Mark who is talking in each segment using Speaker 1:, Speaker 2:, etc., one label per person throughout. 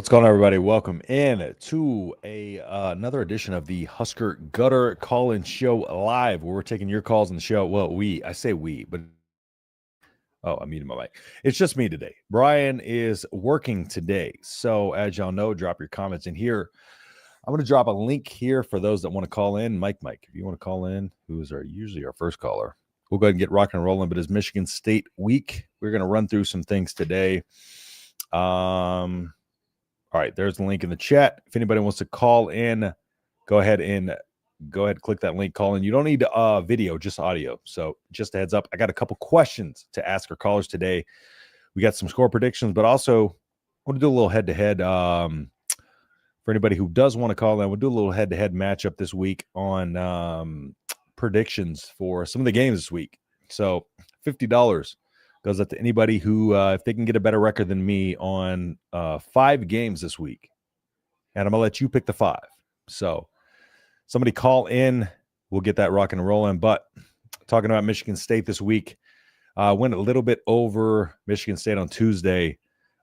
Speaker 1: What's going on, everybody? Welcome in to another edition of the Husker Gutter Call-In Show live, where we're taking your calls on the show. Well, I say we, but I'm muting my mic. It's just me today. Brian is working today, so as y'all know, drop your comments in here. I'm going to drop a link here for those that want to call in. Mike, if you want to call in, who is usually our first caller, we'll go ahead and get rocking and rolling. But it's Michigan State week. We're going to run through some things today. All right, there's the link in the chat. If anybody wants to call in, go ahead, click that link, call in. You don't need video, just audio. So just a heads up, I got a couple questions to ask our callers today. We got some score predictions, but also I want to do a little head-to-head. For anybody who does want to call in, we'll do a little head-to-head matchup this week on predictions for some of the games this week. So $50 goes up to anybody who, if they can get a better record than me on 5 games this week. And I'm going to let you pick the 5. So somebody call in. We'll get that rocking and rolling. But talking about Michigan State this week, went a little bit over Michigan State on Tuesday.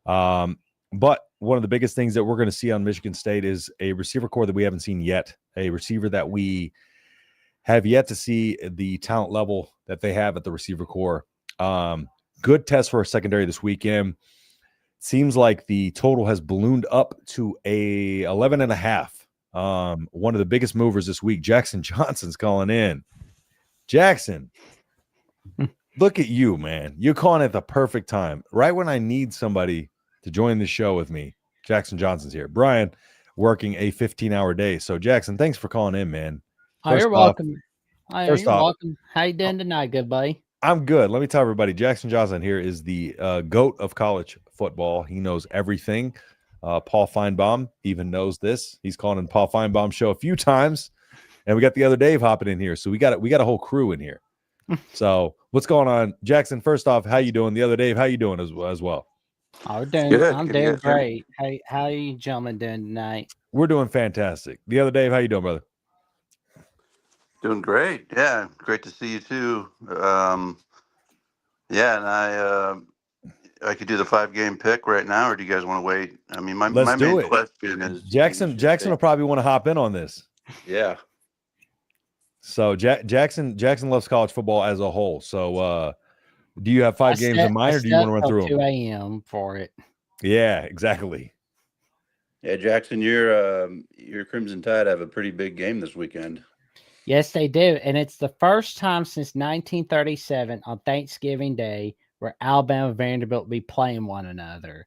Speaker 1: But one of the biggest things that we're going to see on Michigan State is a receiver core that we haven't seen yet, a receiver that we have yet to see the talent level that they have at the receiver core. Good test for a secondary this weekend. Seems like the total has ballooned up to a 11.5. One of the biggest movers this week, Jackson Johnson's calling in. Jackson, look at you, man. You're calling at the perfect time. Right when I need somebody to join the show with me, Jackson Johnson's here. Brian, working a 15-hour day. So, Jackson, thanks for calling in, man.
Speaker 2: You're welcome. You're welcome. How you doing tonight, good buddy?
Speaker 1: I'm good. Let me tell everybody, Jackson Johnson here is the GOAT of college football. He knows everything. Paul Feinbaum even knows this. He's calling in Paul Feinbaum's show a few times, and we got the other Dave hopping in here. So we got a whole crew in here. So what's going on, Jackson? First off, how you doing? The other Dave, how you doing as well?
Speaker 2: I'm doing great. How you gentlemen doing tonight?
Speaker 1: We're doing fantastic. The other Dave, how you doing, brother?
Speaker 3: Doing great. Yeah, great to see you too. Yeah, and I could do the 5-game pick right now, or do you guys want to wait? I mean, my main question is
Speaker 1: Jackson will probably want to hop in on this.
Speaker 3: Yeah.
Speaker 1: So Jackson loves college football as a whole. So do you have 5 games in mind, or do you want to run through them?
Speaker 2: 2 a.m. for it.
Speaker 1: Yeah, exactly.
Speaker 3: Yeah, Jackson, your Crimson Tide have a pretty big game this weekend.
Speaker 2: Yes, they do. And it's the first time since 1937 on Thanksgiving Day where Alabama and Vanderbilt will be playing one another.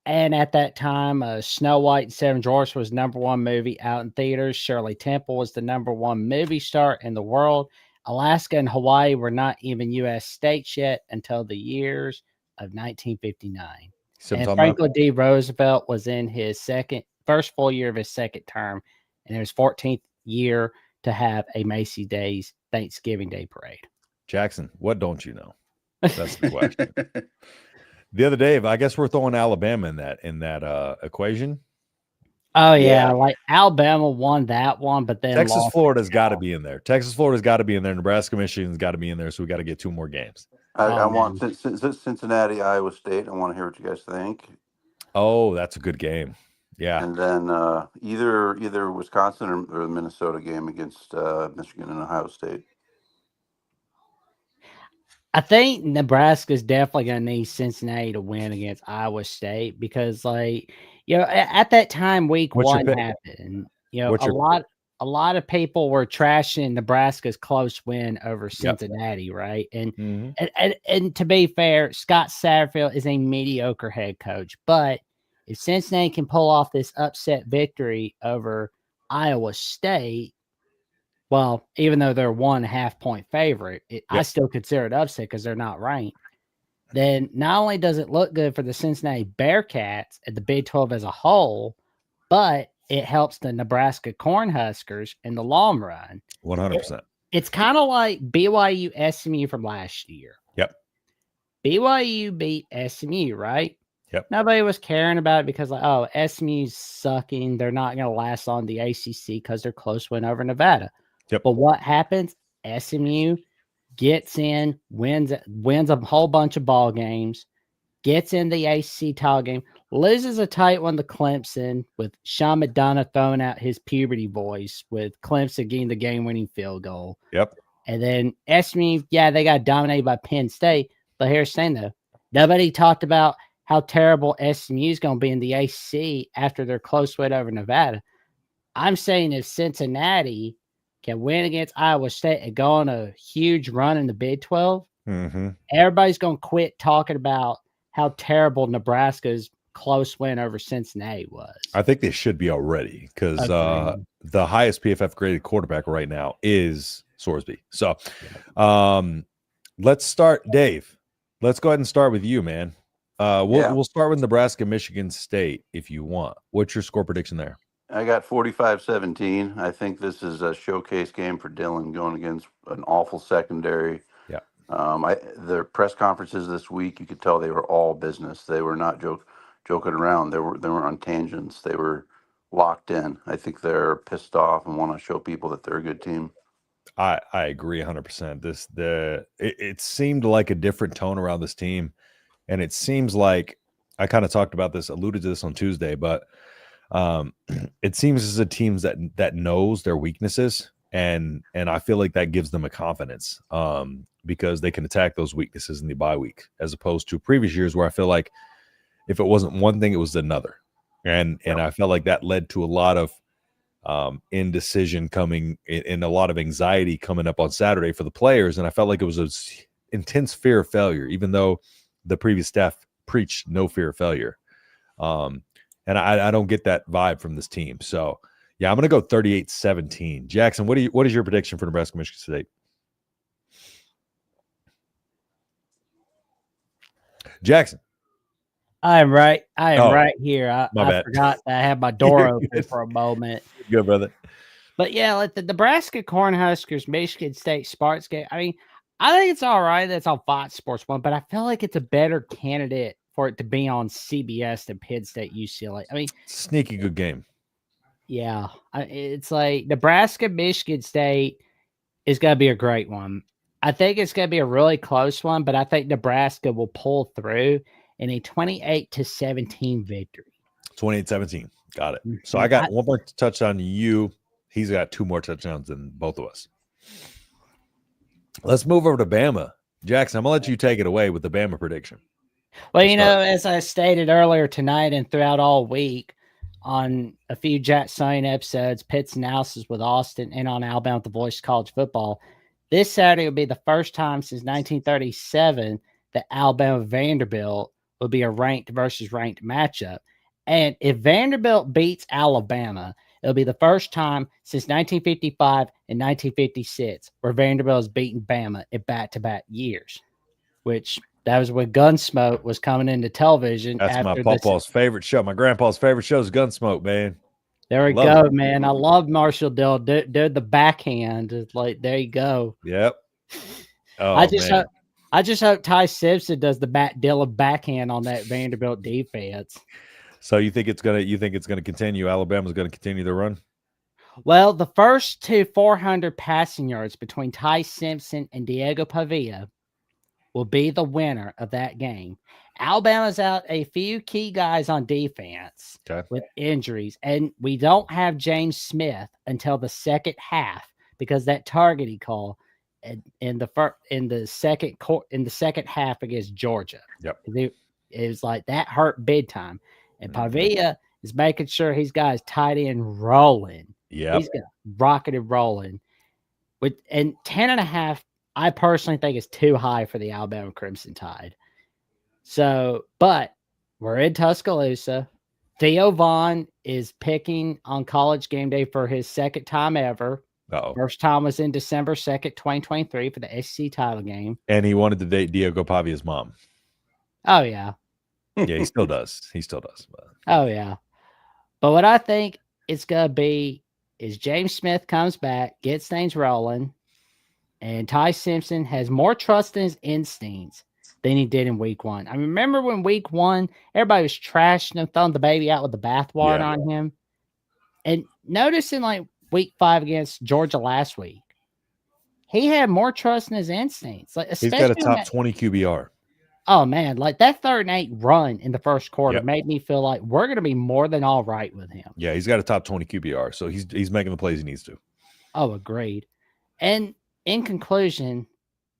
Speaker 2: And at that time, Snow White and Seven Dwarfs was #1 movie out in theaters. Shirley Temple was the #1 movie star in the world. Alaska and Hawaii were not even U.S. states yet until the years of 1959. And Franklin D. Roosevelt was in his first full year of his second term, and his 14th year to have a Macy's Day's Thanksgiving Day parade.
Speaker 1: Jackson, what don't you know? That's the question. The other day, I guess we're throwing Alabama in that equation.
Speaker 2: Oh yeah, like Alabama won that one, but then
Speaker 1: Texas, Florida's got to be in there. Florida's got to be in there. Nebraska, Michigan's got to be in there. So we got to get 2 more games.
Speaker 3: I want Cincinnati, Iowa State. I want to hear what you guys think.
Speaker 1: Oh, that's a good game. Yeah,
Speaker 3: and then either Wisconsin or the Minnesota game against Michigan and Ohio State.
Speaker 2: I think Nebraska's definitely going to need Cincinnati to win against Iowa State because, at that time, week 1 happened. A lot of people were trashing Nebraska's close win over Cincinnati, right? And to be fair, Scott Satterfield is a mediocre head coach, but if Cincinnati can pull off this upset victory over Iowa State, well, even though they're 1.5 point favorite, I still consider it upset because they're not ranked. Then not only does it look good for the Cincinnati Bearcats at the Big 12 as a whole, but it helps the Nebraska Cornhuskers in the long run.
Speaker 1: 100%.
Speaker 2: It's kind of like BYU SMU from last year.
Speaker 1: Yep.
Speaker 2: BYU beat SMU, right?
Speaker 1: Yep.
Speaker 2: Nobody was caring about it because, SMU's sucking. They're not going to last on the ACC because they're close win over Nevada.
Speaker 1: Yep.
Speaker 2: But what happens? SMU gets in, wins a whole bunch of ball games, gets in the ACC title game, Loses a tight one to Clemson with Sean McDonough throwing out his puberty voice with Clemson getting the game-winning field goal.
Speaker 1: Yep.
Speaker 2: And then SMU, yeah, they got dominated by Penn State. But here's the thing, though. Nobody talked about how terrible SMU is going to be in the ACC after their close win over Nevada. I'm saying if Cincinnati can win against Iowa State and go on a huge run in the Big 12, everybody's going to quit talking about how terrible Nebraska's close win over Cincinnati was.
Speaker 1: I think they should be already because the highest PFF graded quarterback right now is Sorsby. So let's start, Dave. Let's go ahead and start with you, man. We'll start with Nebraska, Michigan State if you want. What's your score prediction there?
Speaker 3: I got 45-17. I think this is a showcase game for Dylan going against an awful secondary.
Speaker 1: Yeah.
Speaker 3: Their press conferences this week, you could tell they were all business. They were not joking around. They were on tangents. They were locked in. I think they're pissed off and want to show people that they're a good team.
Speaker 1: I agree 100%. It seemed like a different tone around this team, and it seems like I kind of alluded to this on Tuesday, but it seems as a team that knows their weaknesses, and I feel like that gives them a confidence because they can attack those weaknesses in the bye week, as opposed to previous years where I feel like if it wasn't one thing, it was another, and I felt like that led to a lot of indecision coming and a lot of anxiety coming up on Saturday for the players, and I felt like it was an intense fear of failure, even though the previous staff preached no fear of failure. And I don't get that vibe from this team. So, yeah, I'm going to go 38-17. Jackson, what is your prediction for Nebraska, Michigan State? Jackson.
Speaker 2: I am right here.
Speaker 1: I
Speaker 2: forgot that I had my door open for a moment.
Speaker 1: Good, brother.
Speaker 2: But, yeah, like the Nebraska Cornhuskers, Michigan State Sparks game, I mean, I think it's all right that's on Fox Sports 1, but I feel like it's a better candidate for it to be on CBS than Penn State UCLA. I mean,
Speaker 1: sneaky good game.
Speaker 2: Yeah, it's like Nebraska, Michigan State is going to be a great one. I think it's going to be a really close one, but I think Nebraska will pull through in a 28-17 victory.
Speaker 1: 28-17. Got it. So I got one more touchdown to you. He's got two more touchdowns than both of us. Let's move over to Bama. Jackson, I'm going to let you take it away with the Bama prediction.
Speaker 2: Well, as I stated earlier tonight and throughout all week on a few Jack Sine episodes, Pitt's analysis with Austin, and on Alabama The Voice College Football, this Saturday will be the first time since 1937 that Alabama Vanderbilt will be a ranked versus ranked matchup. And if Vanderbilt beats Alabama, it'll be the first time since 1955 and 1956 where Vanderbilt has beaten Bama in back-to-back years, which that was when Gunsmoke was coming into television.
Speaker 1: That's my papa's favorite show. My grandpa's favorite show is Gunsmoke, man.
Speaker 2: There we go, man. I love Marshall Dill. Did the backhand. It's like, there you go.
Speaker 1: Yep. Oh,
Speaker 2: I just hope Ty Simpson does the Dylan backhand on that Vanderbilt defense.
Speaker 1: So you think it's gonna continue? Alabama's gonna continue the run?
Speaker 2: Well, the first two 400 passing yards between Ty Simpson and Diego Pavia will be the winner of that game. Alabama's out a few key guys on defense with injuries, and we don't have James Smith until the second half because that targeting call in the second half against Georgia.
Speaker 1: Yep.
Speaker 2: It was like that hurt big time. And Pavia is making sure he's got his tight end rolling.
Speaker 1: Yeah.
Speaker 2: He's got rocket and rolling. And 10.5, I personally think is too high for the Alabama Crimson Tide. So, but we're in Tuscaloosa. Theo Vaughn is picking on College Game Day for his second time ever.
Speaker 1: Uh-oh.
Speaker 2: First time was in December 2nd, 2023 for the SEC title game.
Speaker 1: And he wanted to date Diego Pavia's mom.
Speaker 2: Oh, yeah.
Speaker 1: Yeah, he still does. But.
Speaker 2: Oh, yeah. But what I think it's going to be is James Smith comes back, gets things rolling, and Ty Simpson has more trust in his instincts than he did in week one. I remember when week one, everybody was trashing him, throwing the baby out with the bathwater on him. And notice in like week 5 against Georgia last week, he had more trust in his instincts. Like,
Speaker 1: he's got a top 20 QBR.
Speaker 2: Oh man, like that 3rd-and-8 run in the first quarter made me feel like we're going to be more than all right with him.
Speaker 1: Yeah, he's got a top 20 QBR, so he's making the plays he needs to.
Speaker 2: Oh, agreed. And in conclusion,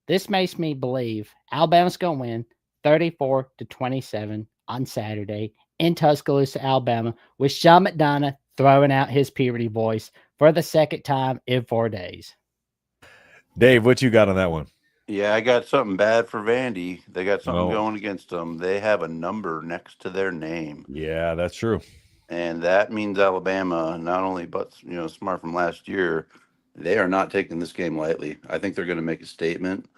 Speaker 2: this makes me believe Alabama's going to win 34-27 on Saturday in Tuscaloosa, Alabama, with Sean McDonough throwing out his puberty voice for the 2nd time in 4 days.
Speaker 1: Dave, what you got on that one?
Speaker 3: Yeah, I got something bad for Vandy. They got something going against them. They have a number next to their name.
Speaker 1: Yeah, that's true.
Speaker 3: And that means Alabama, not only but smart from last year, they are not taking this game lightly. I think they're going to make a statement.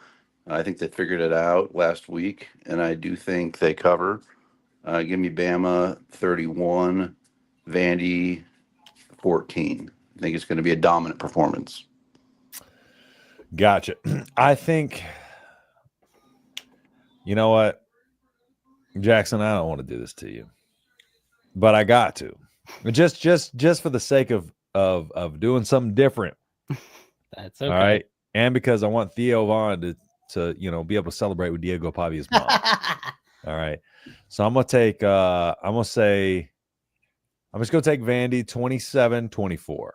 Speaker 3: I think they figured it out last week, and I do think they cover. Give me Bama 31, Vandy 14. I think it's going to be a dominant performance.
Speaker 1: Gotcha. I think, you know what, Jackson, I don't want to do this to you, but I got to, just for the sake of doing something different.
Speaker 2: That's okay.
Speaker 1: All right, and because I want Theo Vaughn to be able to celebrate with Diego Pavia's mom. All right, so I'm gonna take. I'm just gonna take Vandy 27-24.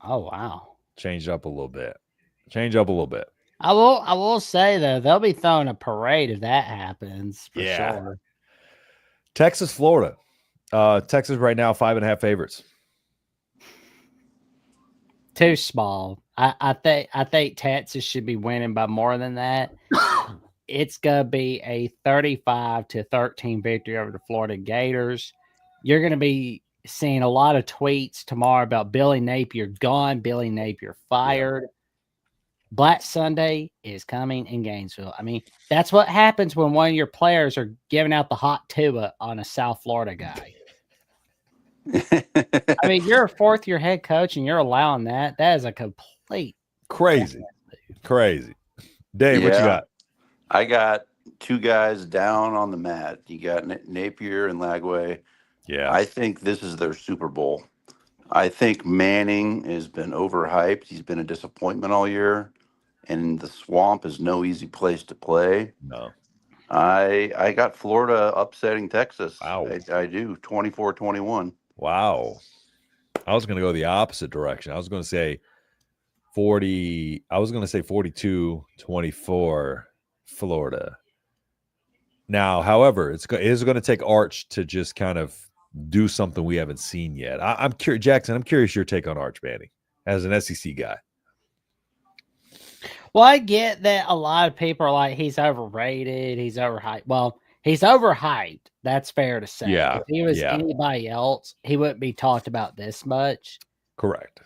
Speaker 2: Oh wow.
Speaker 1: Change up a little bit.
Speaker 2: I will say though, they'll be throwing a parade if that happens for sure.
Speaker 1: Texas, Florida. Texas right now 5.5 favorites.
Speaker 2: Too small. I think Texas should be winning by more than that. It's gonna be a 35-13 victory over the Florida Gators. You're gonna be seeing a lot of tweets tomorrow about Billy Napier gone, Billy Napier fired. Yeah. Black Sunday is coming in Gainesville. I mean, that's what happens when one of your players are giving out the hot tuba on a South Florida guy. I mean, you're a 4th-year head coach and you're allowing that. That is a complete
Speaker 1: crazy. Dave, what you got?
Speaker 3: I got 2 guys down on the mat. You got Napier and Lagway.
Speaker 1: Yeah.
Speaker 3: I think this is their Super Bowl. I think Manning has been overhyped. He's been a disappointment all year, and the Swamp is no easy place to play.
Speaker 1: No.
Speaker 3: I got Florida upsetting Texas.
Speaker 1: Wow.
Speaker 3: I do, 24-21.
Speaker 1: Wow. I was going to go the opposite direction. I was going to say 42-24 Florida. Now, however, it is going to take Arch to just kind of do something we haven't seen yet. I'm curious, Jackson. I'm curious your take on Arch Manning as an SEC guy.
Speaker 2: Well, I get that a lot of people are like, he's overrated, he's overhyped. Well, he's overhyped. That's fair to say.
Speaker 1: Yeah.
Speaker 2: If he was anybody else, he wouldn't be talked about this much.
Speaker 1: Correct.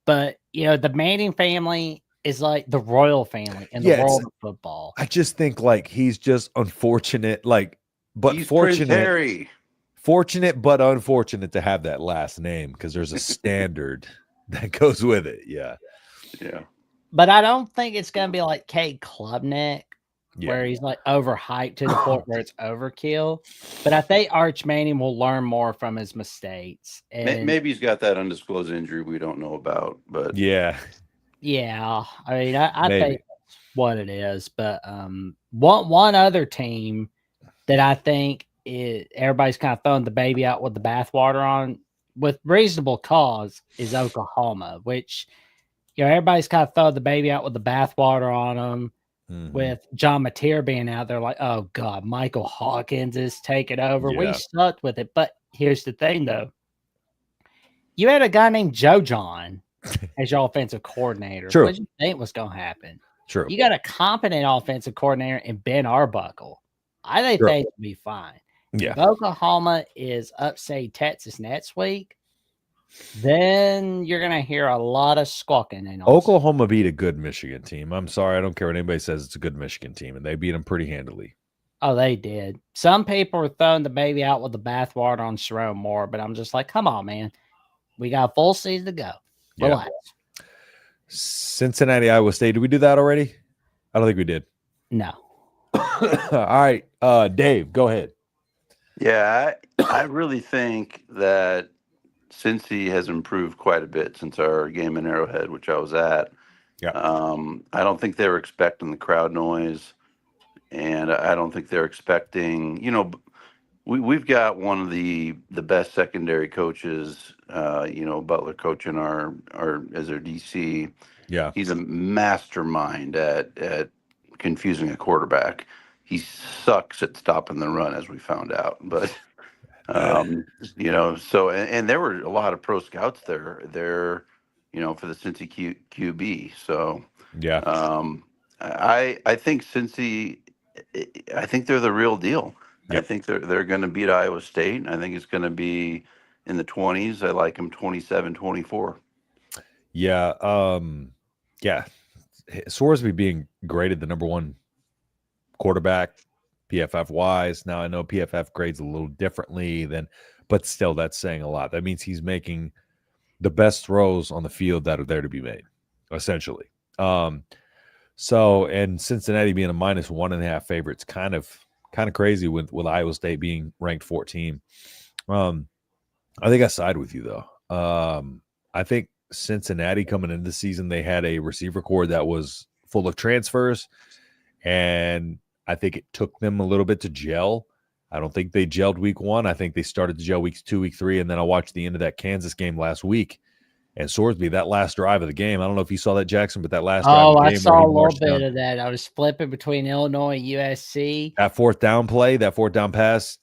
Speaker 2: But, the Manning family is like the royal family in the world of football.
Speaker 1: I just think like he's just unfortunate,
Speaker 3: he's fortunate.
Speaker 1: Fortunate but unfortunate to have that last name because there's a standard that goes with it. Yeah.
Speaker 3: Yeah.
Speaker 2: But I don't think it's going to be like Cade Klubnik, where he's like overhyped to the point where it's overkill. But I think Arch Manning will learn more from his mistakes. And
Speaker 3: maybe he's got that undisclosed injury we don't know about. But
Speaker 1: yeah.
Speaker 2: I mean, I think that's what it is. But one other team that I think everybody's kind of throwing the baby out with the bathwater on with reasonable cause is Oklahoma, which everybody's kind of throwing the baby out with the bathwater on them. Mm-hmm. With John Mateer being out there, like, oh god, Michael Hawkins is taking over. We sucked with it, but here's the thing, though: you had a guy named Joe John as your offensive coordinator.
Speaker 1: True.
Speaker 2: What did you think was going to happen?
Speaker 1: True.
Speaker 2: You got a competent offensive coordinator in Ben Arbuckle. I think they will be fine.
Speaker 1: Yeah.
Speaker 2: If Oklahoma is upsetting Texas next week, then you're going to hear a lot of squawking. And
Speaker 1: Oklahoma beat a good Michigan team. I'm sorry. I don't care what anybody says. It's a good Michigan team, and they beat them pretty handily.
Speaker 2: Oh, they did. Some people are throwing the baby out with the bathwater on Sharon Moore, but I'm just like, come on, man. We got a full season to go. Relax.
Speaker 1: Cincinnati, Iowa State. Did we do that already? I don't think we did.
Speaker 2: No.
Speaker 1: All right. Dave, go ahead.
Speaker 3: Yeah, I really think that Cincy has improved quite a bit since our game in Arrowhead, which I was at.
Speaker 1: Yeah.
Speaker 3: I don't think they were expecting the crowd noise. and I don't think they're expecting. We've got one of the best secondary coaches. Butler coaching our as their DC.
Speaker 1: Yeah,
Speaker 3: He's a mastermind at confusing a quarterback. He sucks at stopping the run, as we found out. But so and there were a lot of pro scouts there, for the Cincy QB. So
Speaker 1: yeah,
Speaker 3: I think Cincy, I think they're the real deal. I
Speaker 1: yep,
Speaker 3: think they're going to beat Iowa State. I think it's going to be in the 20s. I like them 27-24.
Speaker 1: yeah, yeah. Sorsby being graded the number one quarterback, PFF wise. Now I know PFF grades a little differently but still that's saying a lot. That means he's making the best throws on the field that are there to be made, essentially. And Cincinnati being a -1.5 favorites, kind of crazy with Iowa State being ranked 14. I think I side with you though. I think Cincinnati coming into the season, they had a receiver core that was full of transfers, and I think it took them a little bit to gel. I don't think they gelled week 1. I think they started to gel weeks 2, week 3, and then I watched the end of that Kansas game last week. And Sorsby, that last drive of the game, I don't know if you saw that, Jackson, but that last drive of the game.
Speaker 2: I saw a little bit of that. I was flipping between Illinois and USC.
Speaker 1: That fourth down play, that fourth down pass,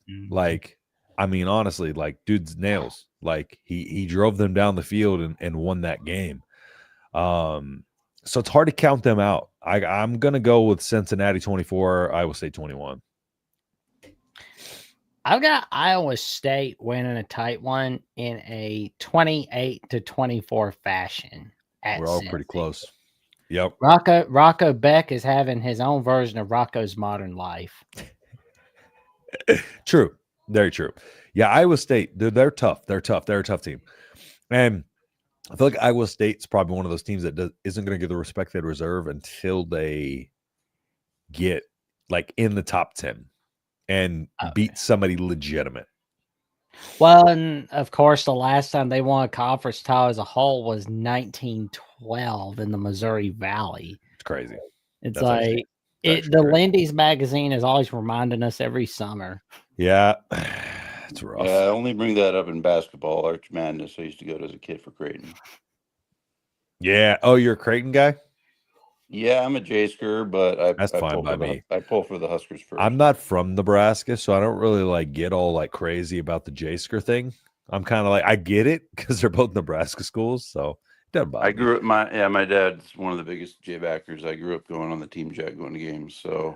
Speaker 1: honestly, dude's nails. He drove them down the field and won that game. So it's hard to count them out. I'm going to go with Cincinnati 24, Iowa State 21.
Speaker 2: I've got Iowa State winning a tight one in a 28-24 fashion.
Speaker 1: We're all pretty close. Yep.
Speaker 2: Rocco Beck is having his own version of Rocco's Modern Life.
Speaker 1: True. Very true. Yeah, Iowa State, they're tough. They're tough. They're a tough team. And I feel like Iowa State's probably one of those teams that isn't going to get the respect they deserve until they get in the top 10 and beat somebody legitimate.
Speaker 2: Well, and of course, the last time they won a conference title as a whole was 1912 in the Missouri Valley.
Speaker 1: It's crazy.
Speaker 2: It's the Lindy's magazine is always reminding us every summer.
Speaker 1: Yeah, it's rough.
Speaker 3: Yeah, I only bring that up in basketball, Arch Madness. I used to go to as a kid for Creighton.
Speaker 1: Yeah. Oh, you're a Creighton guy?
Speaker 3: Yeah, I'm a J-sker, but
Speaker 1: that's fine by me.
Speaker 3: I pull for the Huskers first.
Speaker 1: I'm not from Nebraska, so I don't really get all crazy about the J-sker thing. I'm kind of I get it because they're both Nebraska schools, so it doesn't bother me.
Speaker 3: I grew up. My dad's one of the biggest J backers. I grew up going on the team jet, going to games. So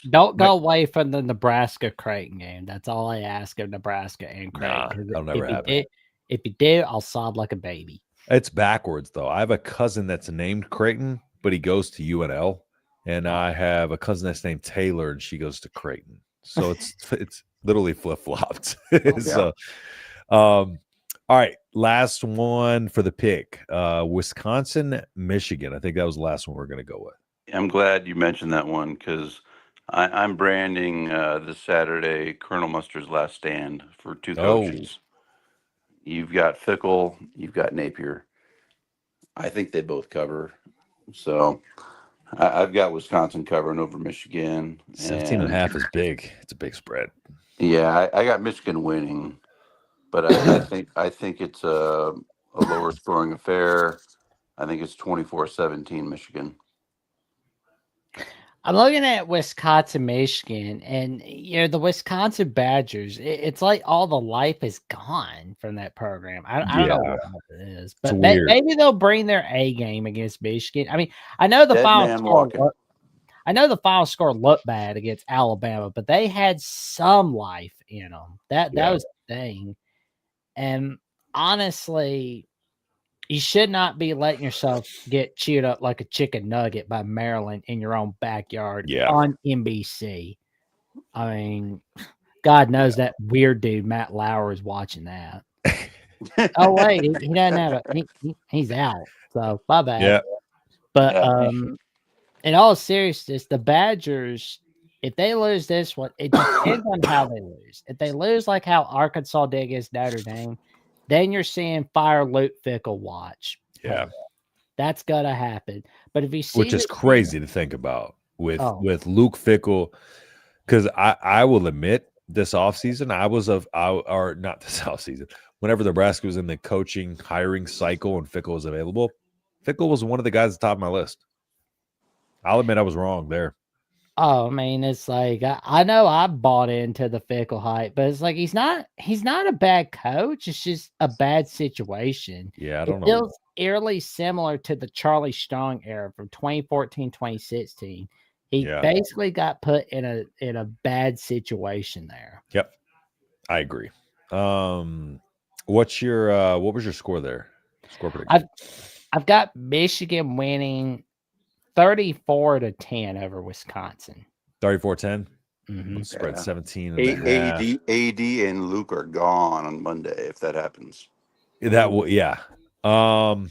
Speaker 2: don't go away from the Nebraska Creighton game. That's all I ask of Nebraska and Creighton.
Speaker 1: That'll never happen.
Speaker 2: If you do, I'll sob like a baby.
Speaker 1: It's backwards though. I have a cousin that's named Creighton, but he goes to UNL, and I have a cousin that's named Taylor, and she goes to Creighton. So it's literally flip-flopped. So, all right, last one for the pick. Wisconsin, Michigan. I think that was the last one we're going to go with.
Speaker 3: I'm glad you mentioned that one because I'm branding this Saturday Colonel Mustard's last stand for two coaches. You've got Fickle, you've got Napier. I think they both cover. So I've got Wisconsin covering over Michigan.
Speaker 1: 17.5 is big. It's a big spread.
Speaker 3: Yeah, I got Michigan winning, but I think it's a lower scoring affair. I think it's 24-17 Michigan.
Speaker 2: I'm looking at Wisconsin, Michigan, and the Wisconsin Badgers. It's like all the life is gone from that program. I don't know what it is, but maybe they'll bring their A game against Michigan. I mean, I know the final score. I know the final score looked bad against Alabama, but they had some life in them. That was the thing. And honestly, you should not be letting yourself get chewed up like a chicken nugget by Maryland in your own backyard on NBC. I mean, God knows that weird dude, Matt Lauer, is watching that. Oh, wait, he doesn't have he's out. So, my bad.
Speaker 1: Yeah.
Speaker 2: But in all seriousness, the Badgers, if they lose this one, it depends on how they lose. If they lose like how Arkansas did against Notre Dame, then you're seeing fire Luke Fickle watch.
Speaker 1: Yeah.
Speaker 2: That's going to happen. But if you see,
Speaker 1: which is crazy to think about. with Luke Fickell, because I will admit this offseason or not this offseason, whenever Nebraska was in the coaching hiring cycle and Fickell was available, Fickell was one of the guys at the top of my list. I'll admit I was wrong there.
Speaker 2: Oh, I mean, it's like I know I bought into the Fickell hype, but it's like he's not a bad coach. It's just a bad situation.
Speaker 1: Yeah, I don't know.
Speaker 2: It feels eerily similar to the Charlie Strong era from 2014, 2016. He basically got put in a bad situation there.
Speaker 1: Yep, I agree. What was your score there? Score prediction.
Speaker 2: I've got Michigan winning 34-10 over Wisconsin.
Speaker 1: 34-10.
Speaker 2: Mm-hmm.
Speaker 1: Spread 17.
Speaker 3: AD and Luke are gone on Monday if that happens.
Speaker 1: That will, yeah. So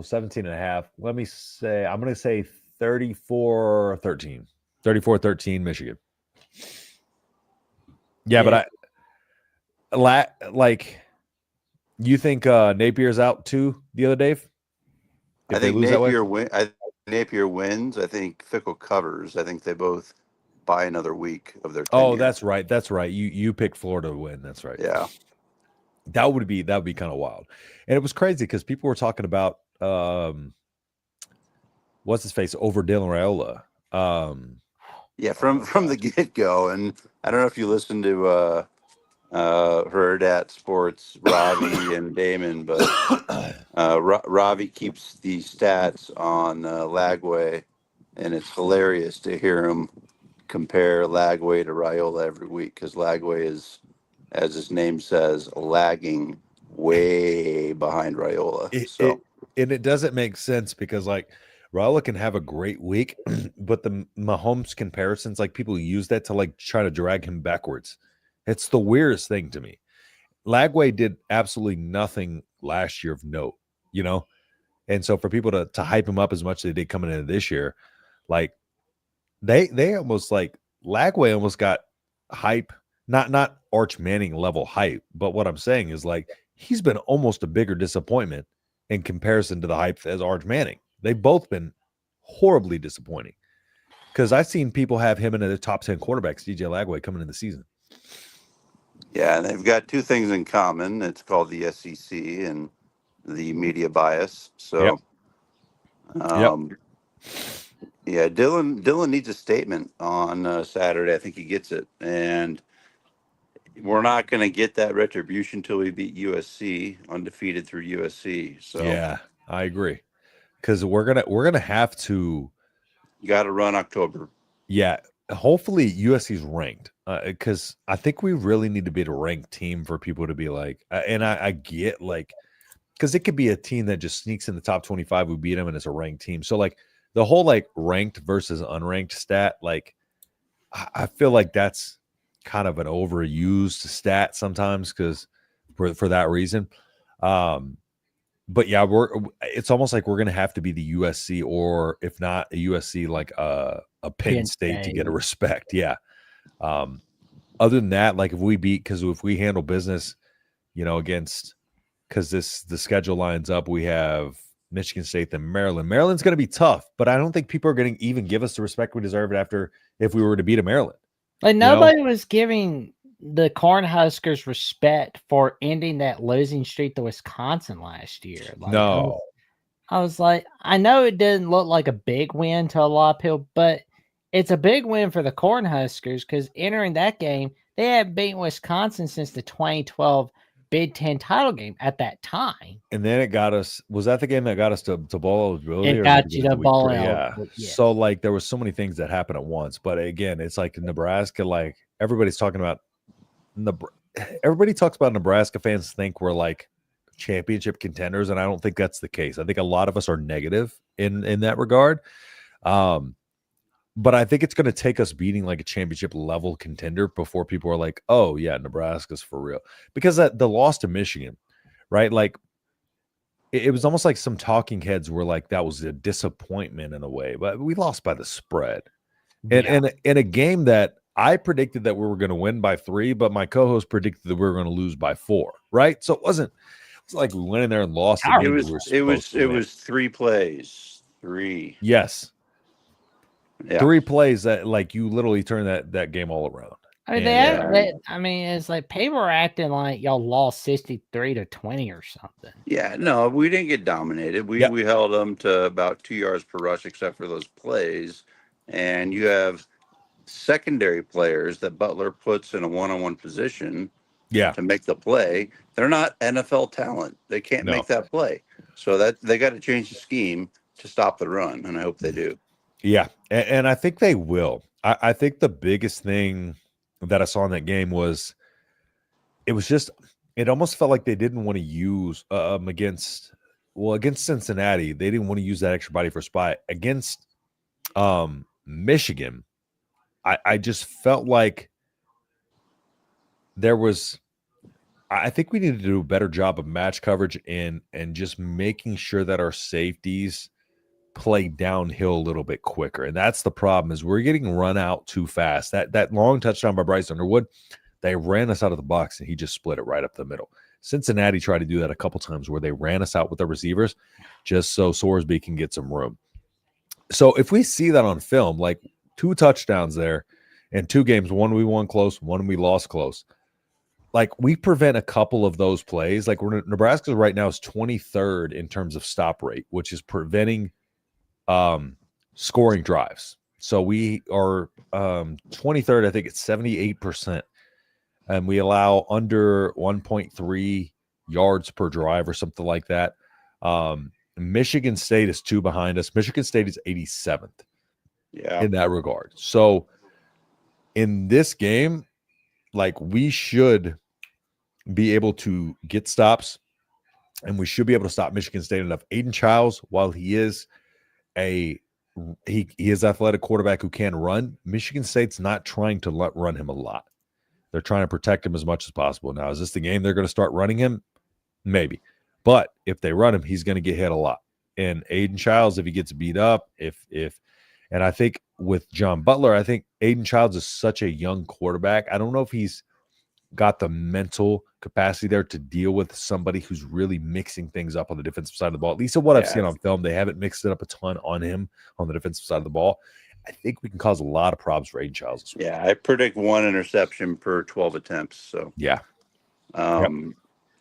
Speaker 1: 17.5. Let me say, I'm going to say 34-13. 34-13 Michigan. Yeah, but you think Napier's out too the other day?
Speaker 3: I think Napier wins. I think Fickell covers. I think they both buy another week of their tenure.
Speaker 1: Oh, that's right. That's right. You picked Florida to win. That's right.
Speaker 3: Yeah.
Speaker 1: That would be kind of wild. And it was crazy because people were talking about what's his face over Dylan Raiola.
Speaker 3: Yeah, from the get-go. And I don't know if you listened to Heard at Sports, Ravi and Damon, but Ravi keeps the stats on Lagway, and it's hilarious to hear him compare Lagway to Raiola every week, because Lagway is, as his name says, lagging way behind Raiola.
Speaker 1: And it doesn't make sense because Raiola can have a great week, but the Mahomes comparisons, people use that to try to drag him backwards. It's the weirdest thing to me. Lagway did absolutely nothing last year of note, and so for people to hype him up as much as they did coming into this year, they almost Lagway almost got hype, not Arch Manning level hype, but what I'm saying is he's been almost a bigger disappointment in comparison to the hype as Arch Manning. They've both been horribly disappointing because I've seen people have him in the top 10 quarterbacks, DJ Lagway, coming into the season.
Speaker 3: Yeah, and they've got two things in common. It's called the SEC and the media bias. So, yeah, Dylan needs a statement on Saturday. I think he gets it, and we're not going to get that retribution until we beat USC, undefeated through USC. So,
Speaker 1: yeah, I agree, because we're gonna have to.
Speaker 3: You got to run October.
Speaker 1: Yeah. Hopefully USC's ranked because I think we really need to be a ranked team for people to be and I get because it could be a team that just sneaks in the top 25. We beat them and it's a ranked team. So the whole ranked versus unranked stat, I feel like that's kind of an overused stat sometimes because for that reason. But yeah, it's almost like we're going to have to be the USC, or if not a USC, a Penn State to get a respect. Yeah. Other than that, if we handle business, against, because the schedule lines up, we have Michigan State and Maryland. Maryland's going to be tough, but I don't think people are going to even give us the respect we deserve if we were to beat a Maryland.
Speaker 2: Nobody was giving the Cornhuskers respect for ending that losing streak to Wisconsin last year.
Speaker 1: No.
Speaker 2: I was I know it didn't look like a big win to a lot of people, but it's a big win for the Cornhuskers because entering that game, they hadn't beaten Wisconsin since the 2012 Big Ten title game at that time.
Speaker 1: And then it got us. Was that the game that got us to bowl eligibility?
Speaker 2: It got you to bowl
Speaker 1: eligibility. Yeah. So there was so many things that happened at once. But again, it's Nebraska. Everybody's talking about. Everybody talks about Nebraska fans think we're championship contenders, and I don't think that's the case. I think a lot of us are negative in that regard. But I think it's going to take us beating a championship level contender before people are oh yeah, Nebraska's for real. Because the loss to Michigan, right? It was almost like some talking heads were that was a disappointment in a way, but we lost by the spread. And in a game that I predicted that we were going to win by 3, but my co-host predicted that we were going to lose by 4, right? So it's like we went in there and lost.
Speaker 3: It was 3 plays. 3.
Speaker 1: Yes.
Speaker 3: Yeah.
Speaker 1: 3 plays that like you literally turn that game all around.
Speaker 2: I mean, I mean, it's like people are acting like y'all lost 63-20 or something.
Speaker 3: Yeah, no, we didn't get dominated. We held them to about 2 yards per rush, except for those plays. And you have secondary players that Butler puts in a one-on-one position to make the play. They're not NFL talent. They can't make that play. So that they got to change the scheme to stop the run, and I hope they do.
Speaker 1: Yeah, and I think they will. I think the biggest thing that I saw in that game was it almost felt like they didn't want to use against Cincinnati. They didn't want to use that extra body for spy against Michigan. I just felt like I think we need to do a better job of match coverage and just making sure that our safeties play downhill a little bit quicker. And that's the problem, is we're getting run out too fast. That long touchdown by Bryce Underwood, they ran us out of the box and he just split it right up the middle. Cincinnati tried to do that a couple times where they ran us out with the receivers just so Sorsby can get some room. So if we see that on film, like 2 touchdowns there in 2 games, one we won close, one we lost close, like we prevent a couple of those plays. Like Nebraska right now is 23rd in terms of stop rate, which is preventing scoring drives. So we are 23rd. I think it's 78%. And we allow under 1.3 yards per drive or something like that. Michigan State is 2 behind us. Michigan State is 87th in that regard. So in this game, like we should be able to get stops and we should be able to stop Michigan State enough. Aiden Childs, while he is he is athletic quarterback who can run, Michigan State's not trying to run him a lot. They're trying to protect him as much as possible. Now, is this the game they're going to start running him? Maybe. But if they run him, he's going to get hit a lot. And Aiden Childs, if he gets beat up, and I think with John Butler, I think Aiden Childs is such a young quarterback. I don't know if he's got the mental capacity there to deal with somebody who's really mixing things up on the defensive side of the ball. At least of what I've seen on film, they haven't mixed it up a ton on him on the defensive side of the ball. I think we can cause a lot of problems for Aiden Childs this week.
Speaker 3: Yeah, I predict 1 interception per 12 attempts. So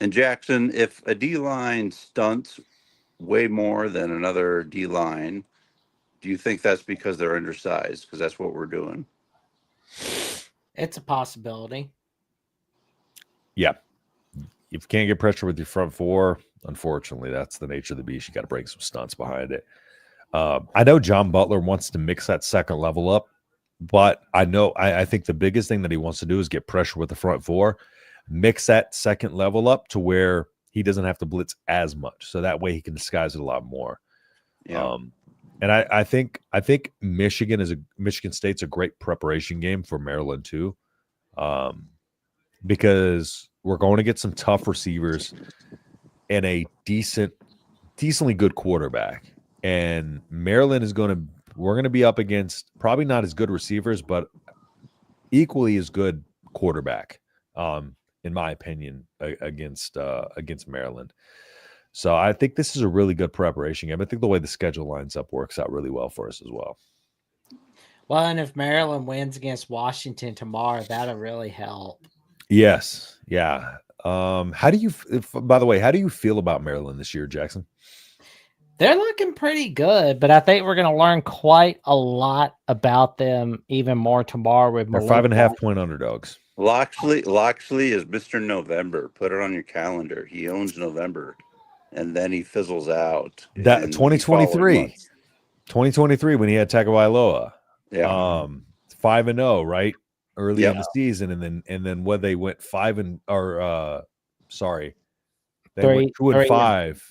Speaker 3: And Jackson, if a D-line stunts way more than another D-line, do you think that's because they're undersized? Because that's what we're doing.
Speaker 2: It's a possibility.
Speaker 1: Yeah. If you can't get pressure with your front 4, unfortunately, that's the nature of the beast. You got to bring some stunts behind it. I know John Butler wants to mix that second level up, but I think the biggest thing that he wants to do is get pressure with the front 4, mix that second level up to where he doesn't have to blitz as much. So that way he can disguise it a lot more.
Speaker 3: Yeah.
Speaker 1: And I think Michigan State's a great preparation game for Maryland too. Because we're going to get some tough receivers and a decently good quarterback. And Maryland we're going to be up against probably not as good receivers, but equally as good quarterback, in my opinion, against Maryland. So I think this is a really good preparation game. I think the way the schedule lines up works out really well for us as well.
Speaker 2: Well, and if Maryland wins against Washington tomorrow, that'll really help.
Speaker 1: Yes. Yeah. By the way, how do you feel about Maryland this year, Jackson?
Speaker 2: They're looking pretty good, but I think we're going to learn quite a lot about them even more tomorrow. They're
Speaker 1: 5.5-point underdogs.
Speaker 3: Loxley is Mr. November. Put it on your calendar. He owns November, and then he fizzles out.
Speaker 1: That 2023 when he had Tagovailoa.
Speaker 3: Yeah.
Speaker 1: 5-0, right? Early in the season, and then when they went 5 and went 2-5.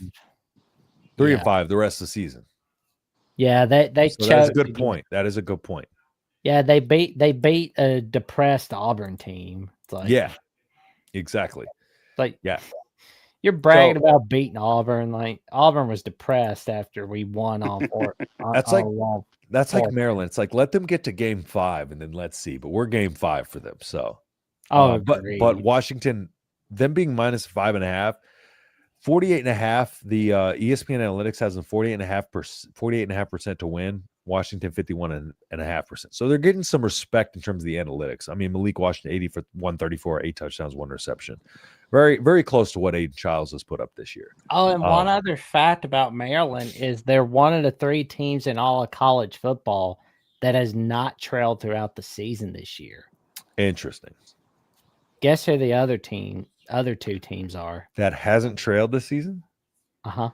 Speaker 1: 3-5 the rest of the season.
Speaker 2: Yeah, they
Speaker 1: so that's a good point. That is a good point.
Speaker 2: Yeah, they beat a depressed Auburn team. It's like,
Speaker 1: yeah, exactly.
Speaker 2: Like,
Speaker 1: yeah,
Speaker 2: you're bragging about beating Auburn. Like, Auburn was depressed after we won all 4.
Speaker 1: That's like Maryland. It's like, let them get to game 5 and then let's see. But we're game 5 for them. So, but Washington, them being minus 5.5. 48.5. The ESPN Analytics has them 48.5% to win. Washington 51.5%. So they're getting some respect in terms of the analytics. I mean, Malik Washington 80 for 134, 8 touchdowns, 1 reception. Very, very close to what Aiden Childs has put up this year.
Speaker 2: Oh, and one other fact about Maryland is they're one of the 3 teams in all of college football that has not trailed throughout the season this year.
Speaker 1: Interesting.
Speaker 2: Guess who the other 2 teams are?
Speaker 1: That hasn't trailed this season?
Speaker 2: Uh-huh.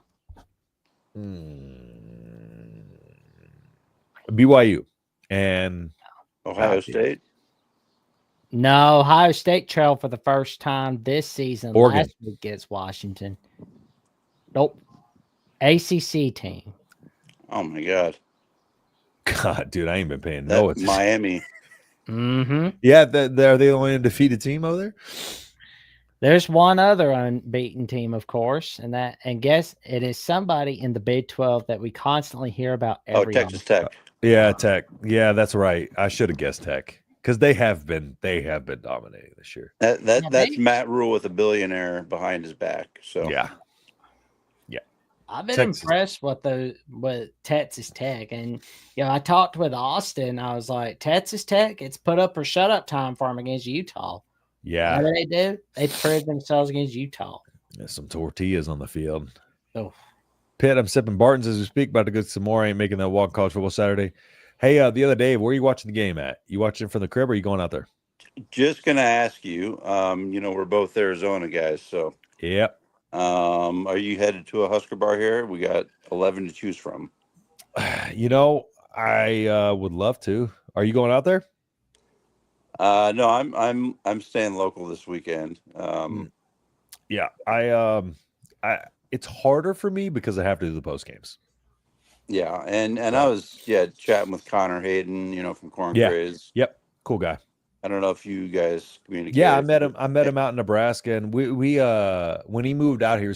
Speaker 1: BYU and
Speaker 3: Ohio State.
Speaker 2: No, Ohio State trailed for the first time this season.
Speaker 1: Oregon.
Speaker 2: Last week against Washington. Nope. ACC team.
Speaker 3: Oh my God.
Speaker 1: God, dude, I ain't been paying no attention.
Speaker 3: Miami.
Speaker 2: Mm-hmm.
Speaker 1: Yeah, they're the only undefeated team over there.
Speaker 2: There's one other unbeaten team, of course, and guess it is somebody in the Big 12 that we constantly hear about every
Speaker 3: Texas Tech.
Speaker 1: Yeah, Tech. Yeah, that's right. I should have guessed Tech because they have been dominating this year.
Speaker 3: That's Matt Rule with a billionaire behind his back. So
Speaker 1: yeah.
Speaker 2: I've been impressed with Texas Tech, and I talked with Austin. I was like, Texas Tech, it's put up or shut up time for them against Utah.
Speaker 1: Yeah,
Speaker 2: what do they do? They proved themselves against Utah.
Speaker 1: There's some tortillas on the field.
Speaker 2: Oh,
Speaker 1: Pitt, I'm sipping Barton's as we speak. About to go some more. I ain't making that walk college football Saturday. Hey, the other day, where are you watching the game at? You watching it from the crib, or are you going out there?
Speaker 3: Just gonna ask you. We're both Arizona guys, so
Speaker 1: yep.
Speaker 3: Are you headed to a Husker bar here? We got 11 to choose from.
Speaker 1: I would love to. Are you going out there?
Speaker 3: No, I'm staying local this weekend.
Speaker 1: Yeah, I it's harder for me because I have to do the post games.
Speaker 3: Yeah, and I was chatting with Connor Hayden, from Corn Craze.
Speaker 1: Yep, cool guy.
Speaker 3: I don't know if you guys communicate.
Speaker 1: Yeah, I met him out in Nebraska, and we when he moved out here,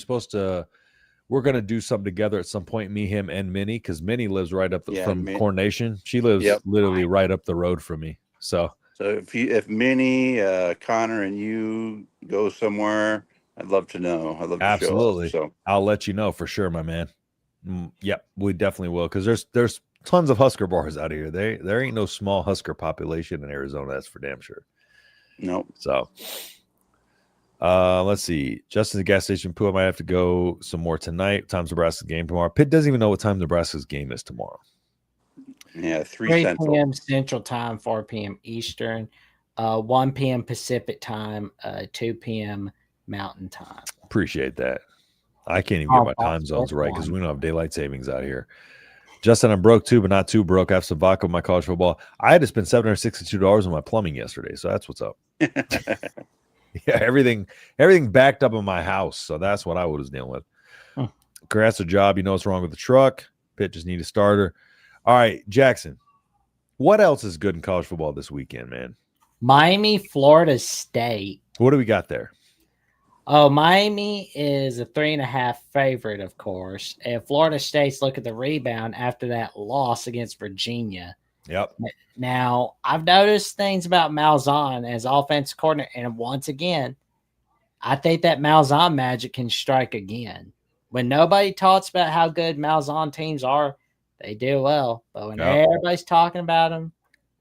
Speaker 1: we're gonna do something together at some point. Me, him, and Minnie, because Minnie lives right up from Corn Nation. She lives literally right up the road from me. So
Speaker 3: if Minnie, Connor, and you go somewhere, I'd love to know. I'd love to
Speaker 1: absolutely.
Speaker 3: Show up, so
Speaker 1: I'll let you know for sure, my man. Yep, we definitely will, because there's tons of Husker bars out here. There ain't no small Husker population in Arizona. That's for damn sure.
Speaker 3: Nope.
Speaker 1: So, let's see. Justin's gas station. Pooh, I might have to go some more tonight. What time's Nebraska's game tomorrow? Pitt doesn't even know what time Nebraska's game is tomorrow.
Speaker 3: Yeah,
Speaker 2: 3 p.m. Central Time, 4 p.m. Eastern, 1 p.m. Pacific Time, 2 p.m. Mountain Time.
Speaker 1: Appreciate that. I can't even get my time zones right because we don't have daylight savings out here. Justin, I'm broke too, but not too broke. I have some vodka with my college football. I had to spend $762 on my plumbing yesterday, so that's what's up. Yeah, everything backed up in my house, so that's what I was dealing with. Congrats, a job. You know what's wrong with the truck. Pitt just need a starter. All right, Jackson, what else is good in college football this weekend, man?
Speaker 2: Miami, Florida State.
Speaker 1: What do we got there?
Speaker 2: Oh, Miami is a 3.5 favorite, of course. And Florida State's look at the rebound after that loss against Virginia.
Speaker 1: Yep.
Speaker 2: Now, I've noticed things about Malzahn as offensive coordinator, and once again, I think that Malzahn magic can strike again. When nobody talks about how good Malzahn teams are, they do well. But when everybody's talking about them,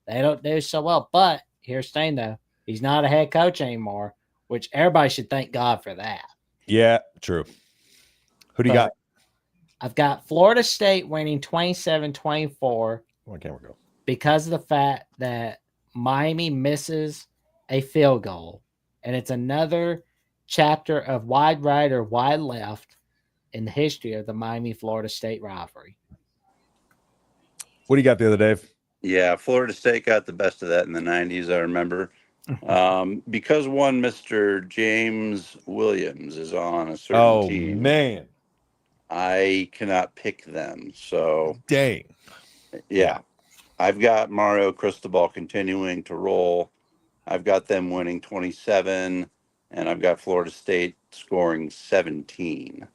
Speaker 2: they don't do so well. But here's the thing, though. He's not a head coach anymore, which everybody should thank God for that.
Speaker 1: Yeah, true. Who do you got?
Speaker 2: I've got Florida State winning 27-24.
Speaker 1: Where can we go?
Speaker 2: Because of the fact that Miami misses a field goal. And it's another chapter of wide right or wide left in the history of the Miami-Florida State rivalry.
Speaker 1: What do you got the other day?
Speaker 3: Yeah, Florida State got the best of that in the 90s, I remember. Because one Mr. James Williams is on a certain team.
Speaker 1: Oh, man.
Speaker 3: I cannot pick them. So,
Speaker 1: dang.
Speaker 3: Yeah. I've got Mario Cristobal continuing to roll. I've got them winning 27, and I've got Florida State scoring 17.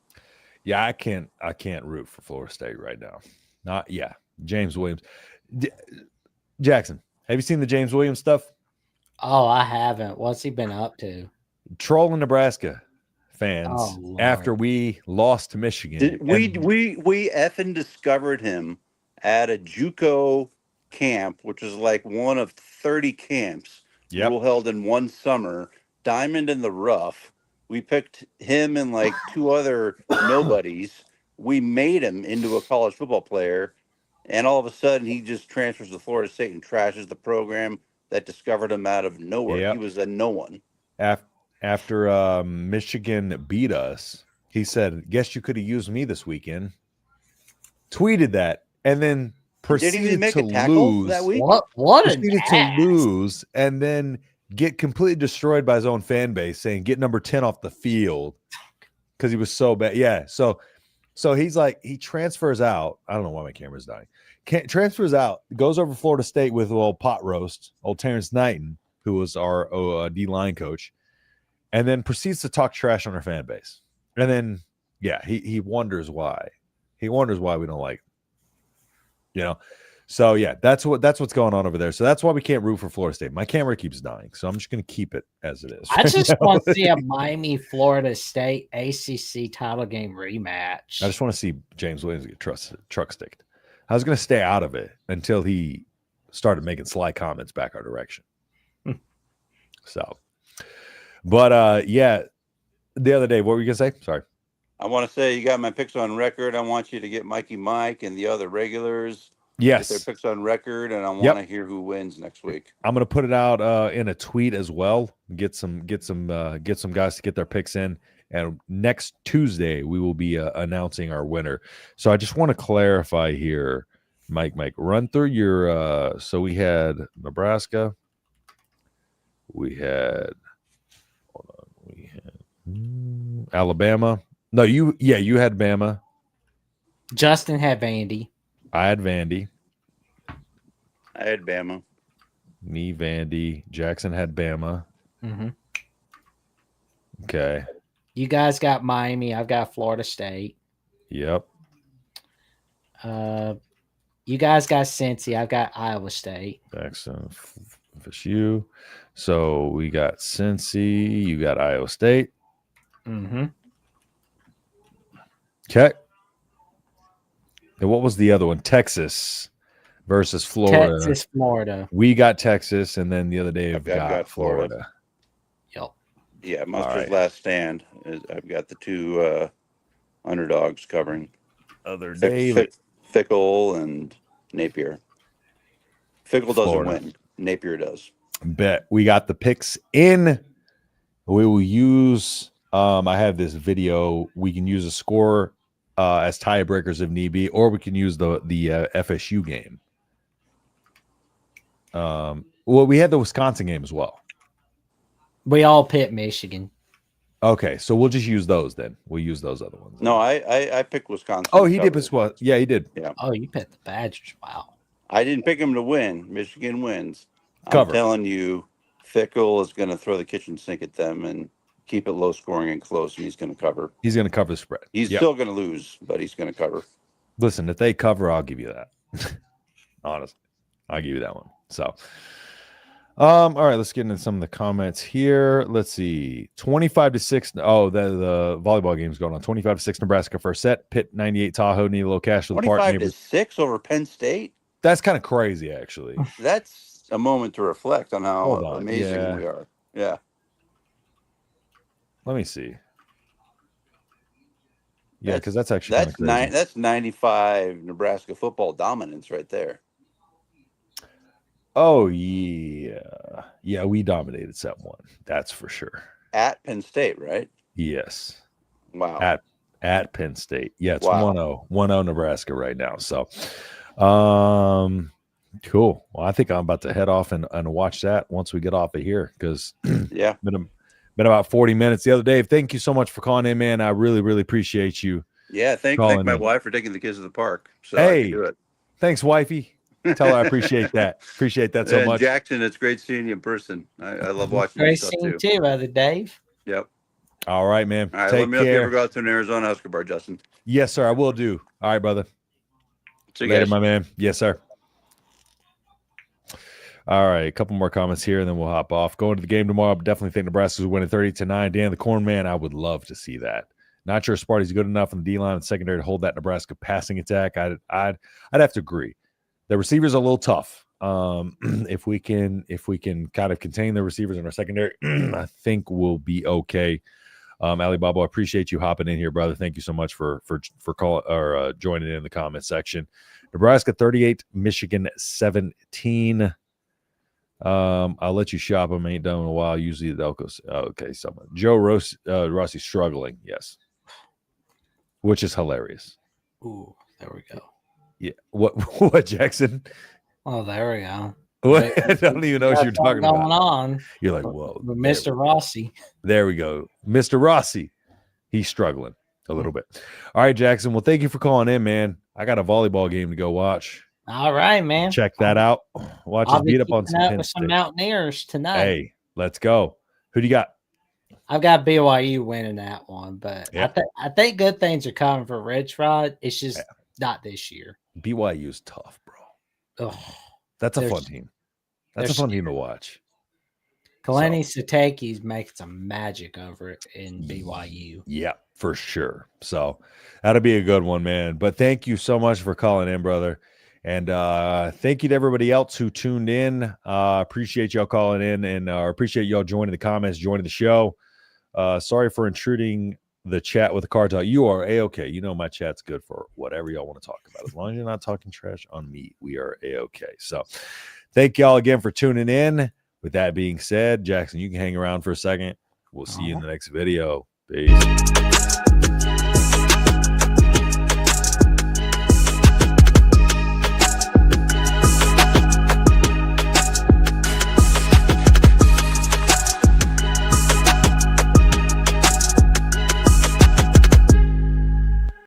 Speaker 1: Yeah, I can't root for Florida State right now. James Williams. Jackson, have you seen the James Williams stuff?
Speaker 2: Oh, I haven't. What's he been up to?
Speaker 1: Trolling Nebraska fans after we lost to Michigan.
Speaker 3: We effing discovered him at a JUCO camp, which is like one of 30 camps were held in one summer. Diamond in the rough. We picked him and like two other nobodies. We made him into a college football player, and all of a sudden he just transfers to Florida State and trashes the program that discovered him out of nowhere. He was a no one.
Speaker 1: After Michigan beat us, he said, "Guess you could have used me this weekend." Tweeted that, and then proceeded to lose
Speaker 3: that week.
Speaker 2: What
Speaker 1: proceeded to lose, and then get completely destroyed by his own fan base, saying get number 10 off the field because he was so bad. Yeah, so he's like, he transfers out. I don't know why my camera's dying. Transfers out, goes over Florida State with old pot roast, old Terrence Knighton, who was our D-line coach, and then proceeds to talk trash on our fan base. And then, he wonders why. He wonders why we don't like him. So that's what's going on over there. So that's why we can't root for Florida State. My camera keeps dying, so I'm just going to keep it as it is.
Speaker 2: I just want to see a Miami Florida State ACC title game rematch.
Speaker 1: I just want to see James Williams get truck sticked. I was going to stay out of it until he started making sly comments back our direction. So, but the other day, what were you going to say? Sorry.
Speaker 3: I want to say you got my picks on record. I want you to get Mikey Mike and the other regulars.
Speaker 1: Yes,
Speaker 3: get their picks on record, and I want to hear who wins next week.
Speaker 1: I'm going to put it out in a tweet as well. Get some guys to get their picks in, and next Tuesday we will be announcing our winner. So I just want to clarify here, Mike, run through your. So we had Nebraska. We had Alabama. No, you had Bama.
Speaker 2: Justin had Vandy.
Speaker 1: I had Vandy.
Speaker 3: I had Bama.
Speaker 1: Me, Vandy. Jackson had Bama.
Speaker 2: Mm-hmm.
Speaker 1: Okay.
Speaker 2: You guys got Miami. I've got Florida State.
Speaker 1: Yep.
Speaker 2: You guys got Cincy. I've got Iowa State.
Speaker 1: Jackson, FSU. So we got Cincy. You got Iowa State.
Speaker 2: Mm-hmm.
Speaker 1: Okay. And what was the other one? Texas versus Florida.
Speaker 2: Texas, Florida.
Speaker 1: We got Texas, and then the other day I've got Florida.
Speaker 2: Yep.
Speaker 3: Yeah, Mustard's last stand. I've got the two underdogs covering.
Speaker 1: Other day,
Speaker 3: Fickle and Napier. Fickle doesn't
Speaker 1: Florida.
Speaker 3: win. Napier does.
Speaker 1: Bet. We got the picks in. We will use I have this video. We can use a score as tiebreakers if need be, or we can use the FSU game. Well, we had the Wisconsin game as well.
Speaker 2: We all picked Michigan.
Speaker 1: Okay, so we'll just use those then. We'll use those other ones.
Speaker 3: No, I picked Wisconsin.
Speaker 1: Oh, he did as well. Yeah, he did.
Speaker 3: Yeah.
Speaker 2: Oh, you picked the Badgers. Wow.
Speaker 3: I didn't pick him to win. Michigan wins.
Speaker 1: Cover.
Speaker 3: I'm telling you, Fickle is going to throw the kitchen sink at them and keep it low scoring and close, and he's going to cover.
Speaker 1: He's going to cover the spread.
Speaker 3: He's still going to lose, but he's going to cover.
Speaker 1: Listen, if they cover, I'll give you that. Honestly, I'll give you that one. So, all right, let's get into some of the comments here. Let's see, 25-6. Oh, the volleyball game's going on. 25-6, Nebraska first set. Pitt 98, Tahoe. Need a little cash for the part.
Speaker 3: 25-6 over Penn State.
Speaker 1: That's kind of crazy, actually.
Speaker 3: That's a moment to reflect on how amazing we are. Yeah.
Speaker 1: Let me see. Yeah, because that's actually
Speaker 3: that's 95 Nebraska football dominance right there.
Speaker 1: Oh yeah, we dominated set one. That's for sure.
Speaker 3: At Penn State, right?
Speaker 1: Yes.
Speaker 3: Wow.
Speaker 1: At Penn State. Yeah, it's
Speaker 3: wow.
Speaker 1: 1-0 Nebraska right now. So, cool. Well, I think I'm about to head off and watch that once we get off of here because
Speaker 3: yeah,
Speaker 1: been about 40 minutes the other day. Thank you so much for calling in, man. I really, really appreciate you.
Speaker 3: Yeah, thank my wife for taking the kids to the park. So
Speaker 1: hey,
Speaker 3: I can do it.
Speaker 1: Thanks, wifey. Tell her I appreciate that. Appreciate that so much.
Speaker 3: Jackson, it's great seeing you in person. I love watching
Speaker 2: great seeing you too, brother Dave.
Speaker 3: Yep.
Speaker 1: All right, man.
Speaker 3: All right,
Speaker 1: take
Speaker 3: let me know if you ever go out to an Arizona Husker bar, Justin.
Speaker 1: Yes, sir. I will do. All right, brother.
Speaker 3: See you
Speaker 1: later,
Speaker 3: guys.
Speaker 1: my man. Yes, sir. All right, a couple more comments here, and then we'll hop off. Going to the game tomorrow, I definitely think Nebraska's winning 30-9. Dan the Corn Man, I would love to see that. Not sure Sparty's good enough in the D-line and secondary to hold that Nebraska passing attack. I'd have to agree. The receivers are a little tough. If we can kind of contain the receivers in our secondary, I think we'll be okay. Alibaba, I appreciate you hopping in here, brother. Thank you so much for call or joining in the comment section. Nebraska 38, Michigan 17. I'll let you shop them. Ain't done in a while. Usually the Elkos. Okay, someone. Joe Rossi struggling. Yes, which is hilarious.
Speaker 2: Ooh, there we go.
Speaker 1: Yeah. What Jackson?
Speaker 2: Oh, there we go.
Speaker 1: What? I don't even know what you're talking about.
Speaker 2: Going on.
Speaker 1: You're like, whoa,
Speaker 2: Mr. Rossi.
Speaker 1: There we go, Mr. Rossi. He's struggling a little bit. All right, Jackson. Well, thank you for calling in, man. I got a volleyball game to go watch.
Speaker 2: All right, man.
Speaker 1: Check that out. Watch us beat up on
Speaker 2: some Mountaineers tonight.
Speaker 1: Hey, let's go. Who do you got?
Speaker 2: I've got BYU winning that one, but yeah. I think good things are coming for Red Rod. It's just not this year.
Speaker 1: BYU is tough, bro.
Speaker 2: Ugh,
Speaker 1: that's a fun team. That's a fun team to watch.
Speaker 2: Kalani Satake's making some magic over it in BYU.
Speaker 1: Yeah, for sure. So that'll be a good one, man. But thank you so much for calling in, brother. And thank you to everybody else who tuned in. Appreciate y'all calling in and appreciate y'all joining the comments, joining the show. Sorry for intruding the chat with the car talk. You are A-okay. You know my chat's good for whatever y'all want to talk about. As long as you're not talking trash on me, we are A-okay. So thank y'all again for tuning in. With that being said, Jackson, you can hang around for a second. We'll see you in the next video. Peace.